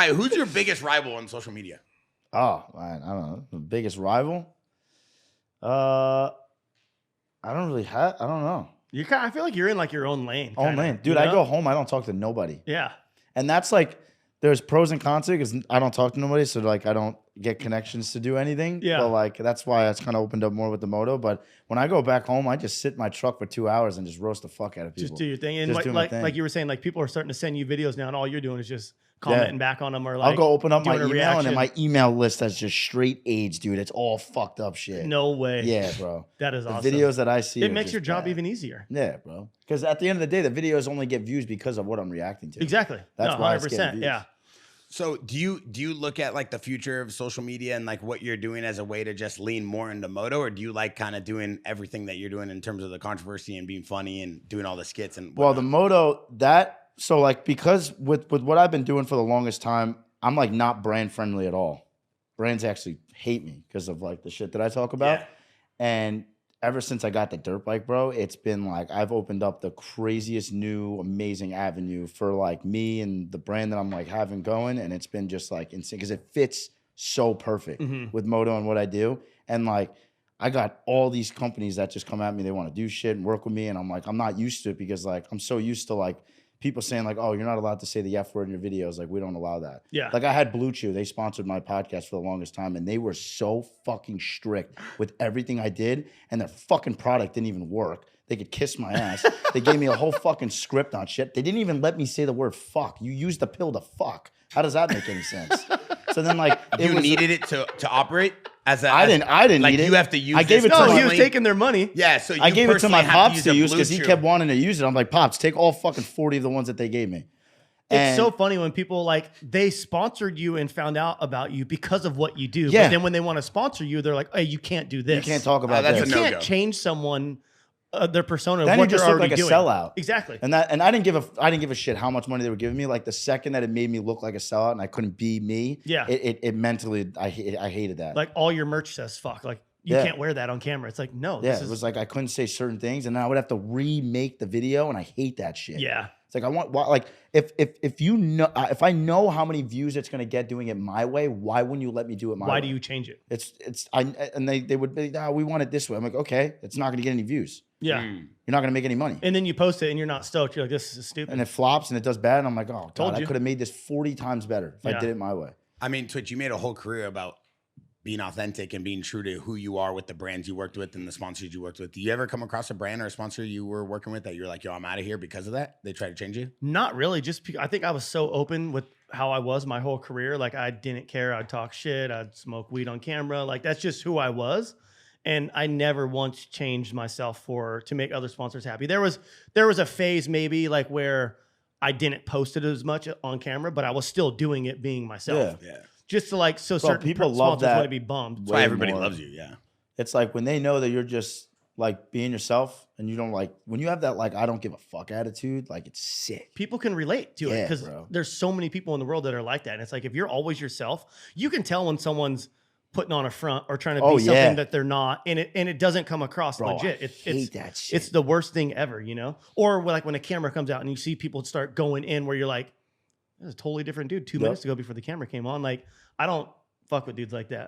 right, who's your biggest rival on social media? Oh, man, I don't know. The biggest rival? I don't know. You kind. I feel like you're in like your own lane. Own lane. Dude, I go home, I don't talk to nobody. Yeah. And that's like, there's pros and cons to it because I don't talk to nobody. So like, I don't get connections to do anything. Yeah. But like, that's why it's kind of opened up more with the moto. But when I go back home, I just sit in my truck for 2 hours and just roast the fuck out of people. Just do your thing. And Just do my thing. like you were saying, like people are starting to send you videos now and all you're doing is just commenting back on them or like I'll go open up my doing a email and reaction. then my email list has just straight AIDS, dude. It's all fucked up shit. No way. Yeah, bro. That is the awesome. videos that I see. It are makes just your job bad. even easier. Yeah, bro. Because at the end of the day, the videos only get views because of what I'm reacting to. Exactly. That's no, why it's 100%. getting views. Yeah. So do you look at like the future of social media and like what you're doing as a way to just lean more into moto, or do you like kind of doing everything that you're doing in terms of the controversy and being funny and doing all the skits and Well, the moto so like because with what I've been doing for the longest time, I'm like not brand friendly at all. Brands actually hate me because of like the shit that I talk about. Yeah. And ever since I got the dirt bike, bro, it's been like I've opened up the craziest new amazing avenue for like me and the brand that I'm like having going, and it's been just like insane because it fits so perfect with moto and what I do. And like I got all these companies that just come at me, they want to do shit and work with me, and I'm like, I'm not used to it because like I'm so used to like people saying like, oh, you're not allowed to say the F word in your videos. Like, we don't allow that. Yeah. Like I had Blue Chew. They sponsored my podcast for the longest time, and they were so fucking strict with everything I did, and their fucking product didn't even work. They could kiss my ass. They gave me a whole fucking script on shit. They didn't even let me say the word fuck. You used the pill to fuck. How does that make any sense? So then like you needed it to operate as a I didn't like need it. you have to use I gave this it to No, my he was taking their money. Yeah, so you I gave it to my personally have pops use to a use Blue because he Chew. kept wanting to use it. I'm like, Pops, take all fucking 40 of the ones that they gave me. It's And- so funny when people like they sponsored you and found out about you because of what you do. Yeah. But then when they want to sponsor you, they're like, hey, you can't do this. You can't talk about that's this. a You no-go. can't change someone, their persona of Then what he just you're looked already like a doing. sellout. Exactly. And I didn't give a shit how much money they were giving me. Like the second that it made me look like a sellout and I couldn't be me, Yeah. it mentally I hated that. Like all your merch says fuck. Like you Yeah. can't wear that on camera. It's like, no. yeah, This it is, was like I couldn't say certain things, and then I would have to remake the video, and I hate that shit. yeah. It's like I want like if you know if I know how many views it's gonna get doing it my way, why wouldn't you let me do it my way? Why do you change it? And they would be, nah, we want it this way. I'm like, okay, it's not gonna get any views. Yeah. You're not gonna make any money. And then you post it and you're not stoked. You're like, this is stupid. And it flops and it does bad. And I'm like, oh Told God, I you. could have made this 40 times better if I Yeah. did it my way. I mean, Twitch, you made a whole career about being authentic and being true to who you are with the brands you worked with and the sponsors you worked with. Do you ever come across a brand or a sponsor you were working with that you're like, yo, I'm out of here because of that? They try to change you? Not really. I think I was so open with how I was my whole career. Like I didn't care. I'd talk shit. I'd smoke weed on camera. Like that's just who I was. And I never once changed myself to make other sponsors happy. There was a phase maybe like where I didn't post it as much on camera, but I was still doing it being myself. Yeah. Just to like, so certain people sponsors love that wouldn't be bummed. That's why way everybody more. loves you. Yeah. It's like when they know that you're just like being yourself and you don't like, when you have that like, I don't give a fuck attitude, like it's sick. People can relate to it Yeah, because bro. there's so many people in the world that are like that. And it's like, if you're always yourself, you can tell when someone's putting on a front or trying to Oh, be something yeah. that they're not, and it doesn't come across Bro, legit. I It's hate that shit. It's the worst thing ever, you know? Or like when a camera comes out and you see people start going in where you're like, this is a totally different dude 2 minutes ago before the camera came on. Like, I don't fuck with dudes like that.